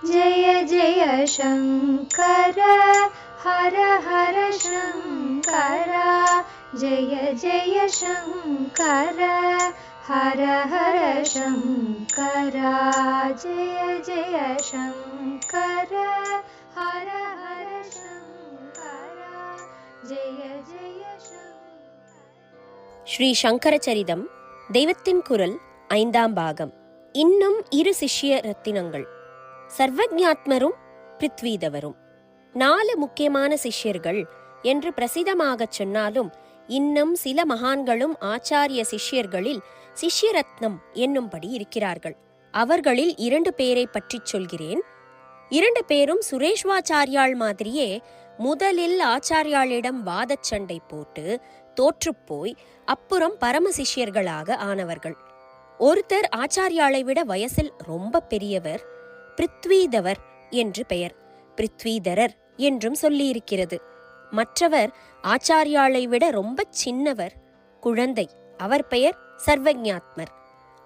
जय जय शङ्कर हर हर शङ्कर जय जय शङ्कर हर हर शङ्कर जय जय शङ्कर हर हर शङ्कर जय जय शङ्कर. ஸ்ரீ சங்கர சரிதம் தெய்வத்தின் குரல் 5ஆம் பாகம். இன்னும் 2 சிஷ்ய ரத்தினங்கள், சர்வஜாத்மரும் பிருத்வீதவரும். 4 முக்கியமான சிஷ்யர்கள் என்று பிரசிதமாகச் சொன்னாலும் இன்னும் சில மகான்களும் ஆச்சாரிய சிஷ்யர்களில் சிஷ்யரத்னம் என்னும்படி இருக்கிறார்கள். அவர்களில் 2 பேரை பற்றி சொல்கிறேன். 2 பேரும் சுரேஷ்வாச்சாரியாள் மாதிரியே முதலில் ஆச்சாரியாளிடம் வாதச் சண்டை போட்டு தோற்றுப்போய் அப்புறம் பரம சிஷ்யர்களாக ஆனவர்கள். ஒருத்தர் ஆச்சாரியாளை விட வயசில் ரொம்ப பெரியவர், பிருத்வீதவர் என்று பெயர். பிருத்வீதரர் என்றும் சொல்லியிருக்கிறது. மற்றவர் ஆச்சாரியாளை விட ரொம்ப சின்னவர், குழந்தை. அவர் பெயர் சர்வஜாத்மர்.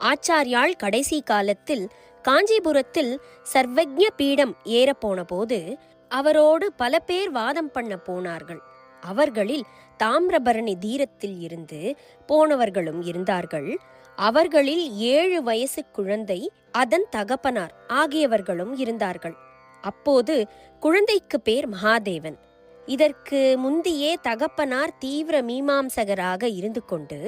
ஆச்சாரியாள் கடைசி காலத்தில் காஞ்சிபுரத்தில் சர்வஜ்ஞ பீடம் ஏறப்போன போது அவரோடு பல பேர் வாதம் பண்ண போனார்கள். அவர்களில் தாமிரபரணி தீரத்தில் இருந்து போனவர்களும் இருந்தார்கள். அவர்களில் 7 வயசு குழந்தை, அதன் தகப்பனார் ஆகியவர்களும் இருந்தார்கள். அப்போது குழந்தைக்கு பேர் மகாதேவன். இதற்கு முந்தியே தகப்பனார் தீவிர மீமாம்சகராக இருந்து கொண்டு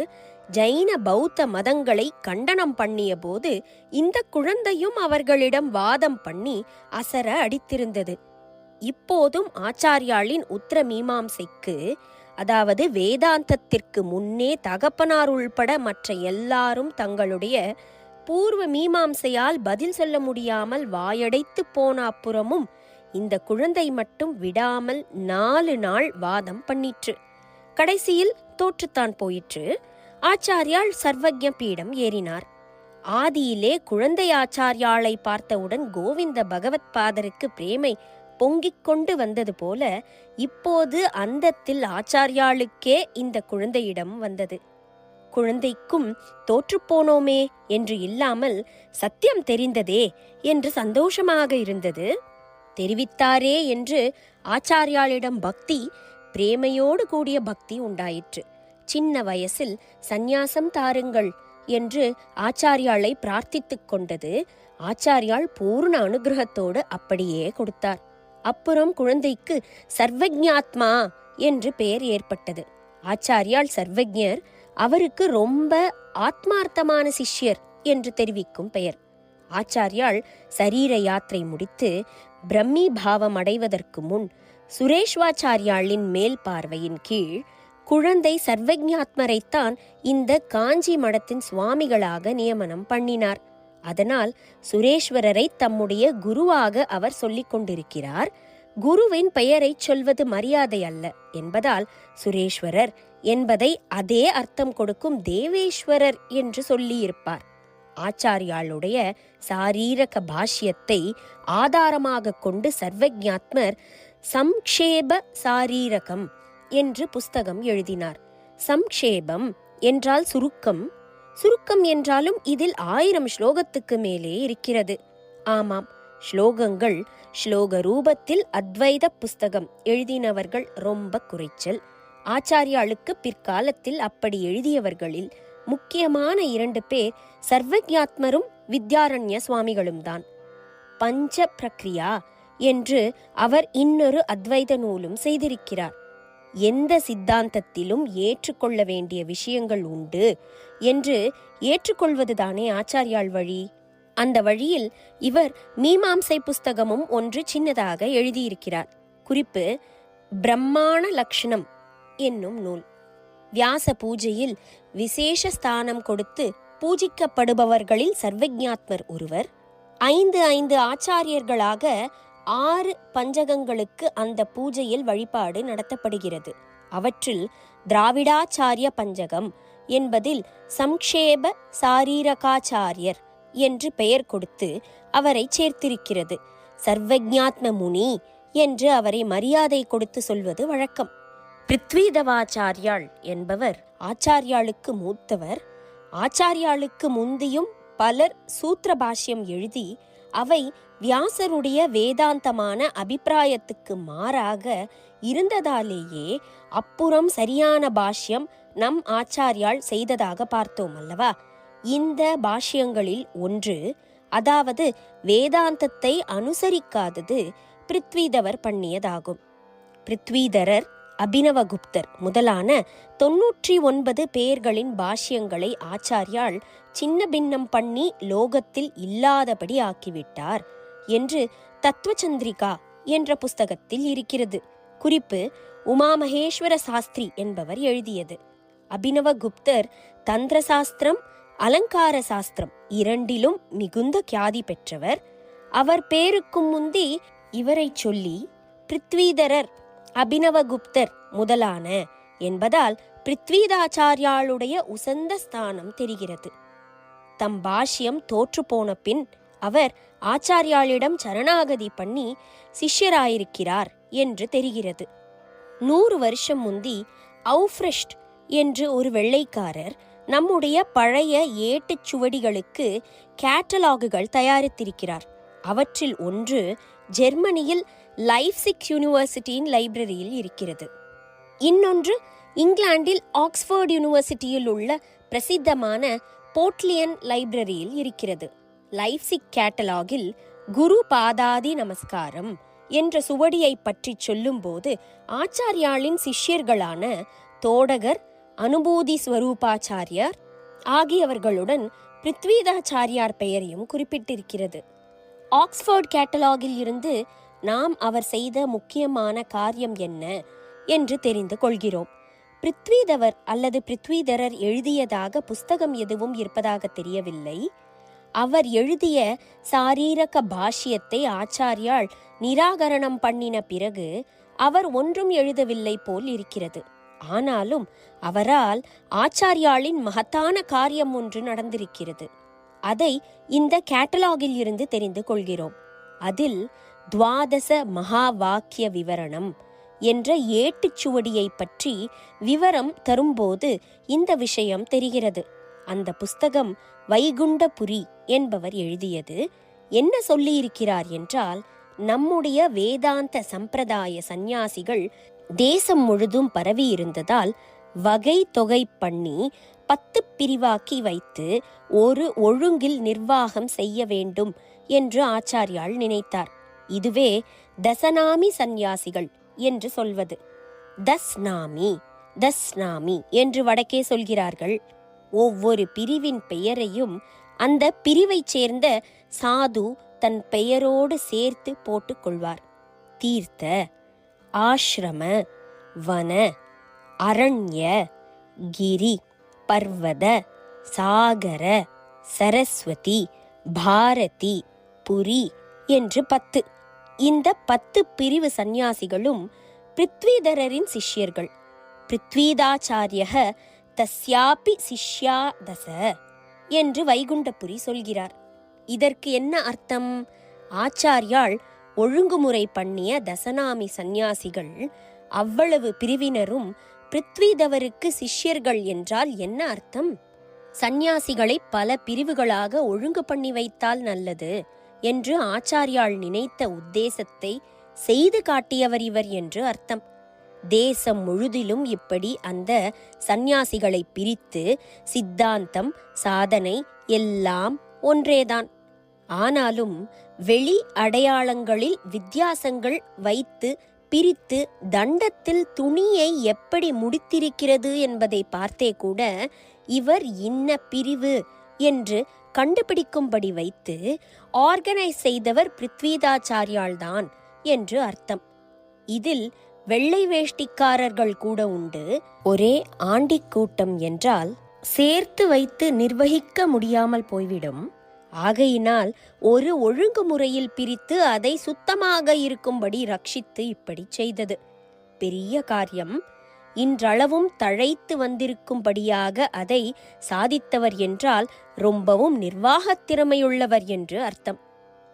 ஜைன பௌத்த மதங்களை கண்டனம் பண்ணிய போது இந்த குழந்தையும் அவர்களிடம் வாதம் பண்ணி அசர அடித்திருந்தது. இப்போதும் ஆச்சாரியாளின் உத்தர மீமாம்சைக்கு, அதாவது வேதாந்தத்திற்கு முன்னே தகப்பனார் உள்பட மற்ற எல்லாரும் தங்களுடைய பூர்வ மீமாம்சையால் பதில் சொல்ல முடியாமல் வாயடைத்து போன அப்புறமும் இந்த குழந்தை மட்டும் விடாமல் 4 நாள் வாதம் பண்ணிற்று. கடைசியில் தோற்றுத்தான் போயிற்று. ஆச்சாரியாள் சர்வஜ்ஞ பீடம் ஏறினார். ஆதியிலே குழந்தை ஆச்சாரியாளை பார்த்தவுடன் கோவிந்த பகவத் பாதருக்கு பிரேமை பொங்கிக் கொண்டு வந்தது போல இப்போது அந்தத்தில் ஆச்சாரியாளுக்கே இந்த குழந்தையிடம் வந்தது. குழந்தைக்கும் தோற்றுப்போனோமே என்று இல்லாமல் சத்தியம் தெரிந்ததே என்று சந்தோஷமாக இருந்தது. தெரிவித்தாரே என்று ஆச்சாரியாளிடம் பக்தி, பிரேமையோடு கூடிய பக்தி உண்டாயிற்று. சின்ன வயசில் சந்நியாசம் தாருங்கள் என்று ஆச்சாரியாளை பிரார்த்தித்துக் கொண்டது. ஆச்சாரியாள் பூர்ண அனுகிரகத்தோடு அப்படியே கொடுத்தார். அப்புறம் குழந்தைக்கு சர்வஜாத்மா என்று பெயர் ஏற்பட்டது. ஆச்சாரியாள் சர்வஜர், அவருக்கு ரொம்ப ஆத்மார்த்தமான சிஷ்யர் என்று தெரிவிக்கும் பெயர். ஆச்சாரியாள் சரீர யாத்திரை முடித்து பிரம்மி பாவம் அடைவதற்கு முன் சுரேஷ்வாச்சாரியாளின் மேல் பார்வையின் கீழ் குழந்தை சர்வஜாத்மரைத்தான் இந்த காஞ்சி மடத்தின் சுவாமிகளாக நியமனம் பண்ணினார். அதனால் சுரேஸ்வரரை தம்முடைய குருவாக அவர் சொல்லிக் கொண்டிருக்கிறார். குருவின் பெயரை சொல்வது மரியாதை அல்ல என்பதால் சுரேஸ்வரர் என்பதை அதே அர்த்தம் கொடுக்கும் தேவேஸ்வரர் என்று சொல்லியிருப்பார். ஆச்சாரியாளுடைய சாரீரக பாஷ்யத்தை ஆதாரமாக கொண்டு சர்வஜாத்மர் சம்க்ஷேப சாரீரகம் என்று புஸ்தகம் எழுதினார். சம்க்ஷேபம் என்றால் சுருக்கம், சுருக்கம் என்றாலும் இதில் 1000 ஸ்லோகத்துக்கு மேலே இருக்கிறது. ஆமாம், ஸ்லோகங்கள் ஸ்லோக ரூபத்தில் அத்வைத புஸ்தகம் எழுதினவர்கள் ரொம்ப குறைச்சல். ஆச்சாரியாளுக்கு பிற்காலத்தில் அப்படி எழுதியவர்களில் முக்கியமான 2 பேர் சர்வஜாத்மரும் வித்யாரண்ய சுவாமிகளும் தான். பஞ்ச பிரக்ரியா என்று அவர் இன்னொரு அத்வைத நூலும் செய்திருக்கிறார். எந்த சித்தாந்தத்திலும் ஏற்றுக்கொள்ள வேண்டிய விஷயங்கள் உண்டு என்று ஏற்றுக்கொள்வதுதானே ஆச்சாரியாள் வழி. அந்த வழியில் இவர் மீமாம்சை புஸ்தகமும் ஒன்று சின்னதாக எழுதியிருக்கிறார். குறிப்பு: பிரம்மாண லக்ஷணம் என்னும் நூல். வியாச பூஜையில் விசேஷ ஸ்தானம் கொடுத்து பூஜிக்கப்படுபவர்களில் சர்வஜாத்மர் ஒருவர். 5 ஆச்சாரியர்களாக 6 பஞ்சகங்களுக்கு அந்த பூஜையில் வழிபாடு நடத்தப்படுகிறது. அவற்றில் திராவிடாச்சாரிய பஞ்சகம் என்பதில் சம்க்ஷேப சாரீரகாச்சாரியர் என்று பெயர் கொடுத்து அவரை சேர்த்திருக்கிறது. சர்வஜாத்ம முனி என்று அவரை மரியாதை கொடுத்து சொல்வது வழக்கம். பிருத்வீதவாச்சாரியாள் என்பவர் ஆச்சாரியாளுக்கு மூத்தவர். ஆச்சாரியாளுக்கு முந்தியும் பலர் சூத்திர பாஷ்யம் எழுதி அவை வியாசருடைய வேதாந்தமான அபிப்பிராயத்துக்கு மாறாக இருந்ததாலேயே அப்புறம் சரியான பாஷ்யம் நம் ஆச்சாரியால் செய்ததாக பார்த்தோம் அல்லவா? இந்த பாஷ்யங்களில் ஒன்று, அதாவது வேதாந்தத்தை அனுசரிக்காதது பிருத்விதவர் பண்ணியதாகும். பிருத்விதரர், அபினவகுப்தர் முதலான 99 பேர்களின் பாஷ்யங்களை ஆச்சாரியால் சின்ன பின்னம் பண்ணி லோகத்தில் இல்லாதபடி ஆக்கிவிட்டார் என்று தத்துவச்சந்திரிகா என்ற புஸ்தகத்தில் இருக்கிறது. குறிப்பு உமாமகேஸ்வர சாஸ்திரி என்பவர் எழுதியது. அபினவகுப்தர் தந்திர சாஸ்திரம், அலங்கார சாஸ்திரம் இரண்டிலும் மிகுந்த கியாதி பெற்றவர். அவர் பேருக்கும் முந்தி இவரை சொல்லி பிருத்விதரர், அபினவகுப்தர் முதலான என்பதால் பிருத்விதாச்சாரியாளுடைய உசந்த ஸ்தானம் தெரிகிறது. தம் பாஷ்யம் தோற்று போன பின் அவர் ஆச்சாரியாளிடம் சரணாகதி பண்ணி சிஷ்யராயிருக்கிறார் என்று தெரிகிறது. 100 வருஷம் முந்தி அவுஃப்ரெஷ்ட் என்று ஒரு வெள்ளைக்காரர் நம்முடைய பழைய ஏட்டுச்சுவடிகளுக்கு கேட்டலாகுகள் தயாரித்திருக்கிறார். அவற்றில் ஒன்று ஜெர்மனியில் லைப்சிக் யூனிவர்சிட்டியின் லைப்ரரியில் இருக்கிறது. இன்னொன்று இங்கிலாந்தில் ஆக்ஸ்போர்ட் யூனிவர்சிட்டியில் உள்ள பிரசித்தமான போட்லியன் லைப்ரரியில் இருக்கிறது. லைப்சிக் கேட்டலாகில் குரு பாதாதி நமஸ்காரம் என்ற சுவடியை பற்றி சொல்லும்போது ஆச்சாரியாளின் சிஷ்யர்களான தோடகர், அனுபூதி ஸ்வரூபாச்சாரியார் ஆகியவர்களுடன் பிருத்விதாச்சாரியார் பெயரையும் குறிப்பிட்டிருக்கிறது. ஆக்ஸ்போர்ட் கேட்டலாகில் இருந்து நாம் அவர் செய்த முக்கியமான காரியம் என்ன என்று தெரிந்து கொள்கிறோம். பிருத்விதவர் அல்லது பிருத்விதரர் எழுதியதாக புஸ்தகம் எதுவும் இருப்பதாக தெரியவில்லை. அவர் எழுதிய சாரீரக பாஷ்யத்தை ஆச்சாரியால் நிராகரணம் பண்ணின பிறகு அவர் ஒன்றும் எழுதவில்லை போல் இருக்கிறது. ஆனாலும் அவரால் ஆச்சாரியாளின் மகத்தான காரியம் ஒன்று நடந்திருக்கிறது. அதை இந்த கேட்டலாகில் இருந்து தெரிந்து கொள்கிறோம். அதில் துவாதச மகா வாக்கிய விவரணம் என்ற ஏட்டுச்சுவடியை பற்றி விவரம் தரும்போது இந்த விஷயம் தெரிகிறது. அந்த புஸ்தகம் வைகுண்டபுரி என்பவர் எழுதியது. என்ன சொல்லியிருக்கிறார் என்றால், நம்முடைய வேதாந்த சம்பிரதாய சந்நியாசிகள் தேசம் முழுதும் பரவி இருந்ததால் வகை தொகை பண்ணி 10 பிரிவாக்கி வைத்து ஒரு ஒழுங்கில் நிர்வாகம் செய்ய வேண்டும் என்று ஆச்சாரியால் நினைத்தார். இதுவே தசநாமி சந்நியாசிகள் என்று சொல்வது. தஸ்நாமி தஸ்நாமி என்று வடக்கே சொல்கிறார்கள். ஒவ்வொரு பிரிவின் பெயரையும் அந்த பிரிவைச் சேர்ந்த சாது தன் பெயரோடு சேர்த்து போட்டுக் கொள்வார். தீர்த்த, ஆஷ்ரம, வன, அரண்ய, கிரி, பர்வத, சாகர, சரஸ்வதி, பாரதி, புரி என்று 10. இந்த 10 பிரிவு சந்நியாசிகளும் பிருத்விதரரின் சிஷ்யர்கள். பிருத்விதாச்சாரியக தஸ்யாபி சிஷ்யா தச என்று வைகுண்டபுரி சொல்கிறார். இதற்கு என்ன அர்த்தம்? ஆச்சாரியால் ஒழுங்குமுறை பண்ணிய தசநாமி சந்நியாசிகள் அவ்வளவு பிரிவினரும் பிருத்விதவருக்கு சிஷ்யர்கள் என்றால் என்ன அர்த்தம்? சந்நியாசிகளை பல பிரிவுகளாக ஒழுங்கு பண்ணி வைத்தால் நல்லது என்று ஆச்சாரியால் நினைத்த உத்தேசத்தை செய்து காட்டியவர் இவர் என்று அர்த்தம். தேசம் முழுதிலும் இப்படி அந்த சந்நியாசிகளை பிரித்து சித்தாந்தம், சாதனை எல்லாம் ஒன்றேதான். ஆனாலும் வெளி அடையாளங்களில் வித்தியாசங்கள் வைத்து பிரித்து தண்டத்தில் துணியை எப்படி முடித்திருக்கிறது என்பதை பார்த்தே கூட இவர் இன்ன பிரிவு என்று கண்டுபிடிக்கும்படி வைத்து ஆர்கனைஸ் செய்தவர் பிருத்விதாச்சாரியால்தான் என்று அர்த்தம். இதில் வெள்ளை வேஷ்டிக்காரர்கள் கூட உண்டு. ஒரே ஆண்டிக் கூட்டம் என்றால் சேர்த்து வைத்து நிர்வகிக்க முடியாமல் போய்விடும். ஆகையினால் ஒரு ஒழுங்குமுறையில் பிரித்து அதை சுத்தமாக இருக்கும்படி ரட்சித்து இப்படி செய்தது பெரிய காரியம். இன்றளவும் தழைத்து வந்திருக்கும்படியாக அதை சாதித்தவர் என்றால் ரொம்பவும் நிர்வாகத் திறமையுள்ளவர் என்று அர்த்தம்.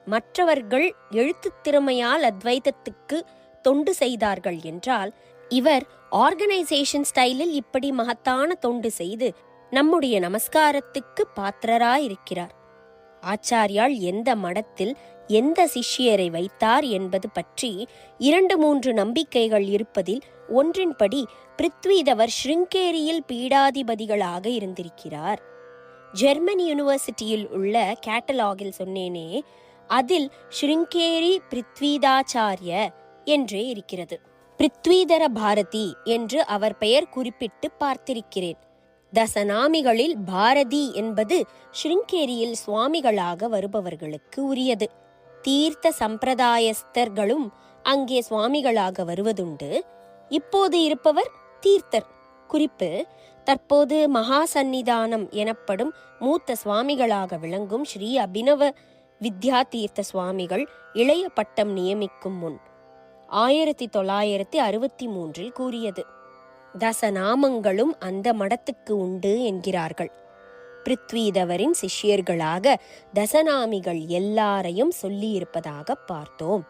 மற்றவர்கள் எழுத்துத் திறமையால் அத்வைதத்துக்கு தொண்டு செய்தார்கள் என்றால் இவர் ஆர்கனைசேஷன் ஸ்டைலில் இப்படி மகத்தான தொண்டு செய்து நம்முடைய நமஸ்காரத்துக்கு பாத்திரராயிருக்கிறார். ஆச்சாரியால் எந்த மடத்தில் எந்த சிஷ்யரை வைத்தார் என்பது பற்றி 2-3 நம்பிக்கைகள் இருப்பதில் ஒன்றின்படி பிருத்விதவர் ஸ்ருங்கேரியில் பீடாதிபதிகளாக இருந்திருக்கிறார். ஜெர்மன் யூனிவர்சிட்டியில் உள்ள கேட்டலாகில் சொன்னேனே, அதில் ஸ்ருங்கேரி பிருத்விதாச்சாரிய என்றே இருக்கிறது. பிருத்விதர பாரதி என்று அவர் பெயர் குறிப்பிட்டு பார்த்திருக்கிறேன். தசநாமிகளில் பாரதி என்பது ஸ்ருங்கேரியில் சுவாமிகளாக வருபவர்களுக்கு உரியது. தீர்த்த சம்பிரதாயஸ்தர்களும் அங்கே சுவாமிகளாக வருவதுண்டு. இப்போது இருப்பவர் தீர்த்தர். குறிப்பு: தற்போது மகா சந்நிதானம் எனப்படும் மூத்த சுவாமிகளாக விளங்கும் ஸ்ரீ அபினவ வித்யா தீர்த்த சுவாமிகள் இளைய பட்டம் நியமிக்கும் முன் 1963 கூறியது. தசநாமங்களும் அந்த மடத்துக்கு உண்டு என்கிறார்கள். பிருத்விதவரின் சிஷ்யர்களாக தசநாமிகள் எல்லாரையும் சொல்லியிருப்பதாக பார்த்தோம்.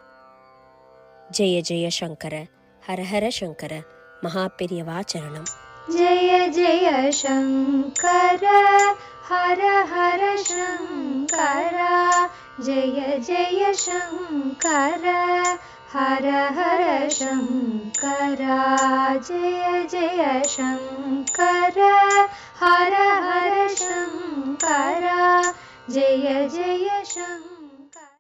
ஜெய ஜெய சங்கர, ஹரஹர சங்கர, மகாபெரியவா சரணம். ஜெய ஜெய சங்கர, ஹர ஹர சங்கர, ஜெய ஜெய சங்கர, ஹர ஹர சங்கர, ஜெய ஜெய சங்கர, ஹர ஹர சங்கர, ஜெய ஜெய சங்கர.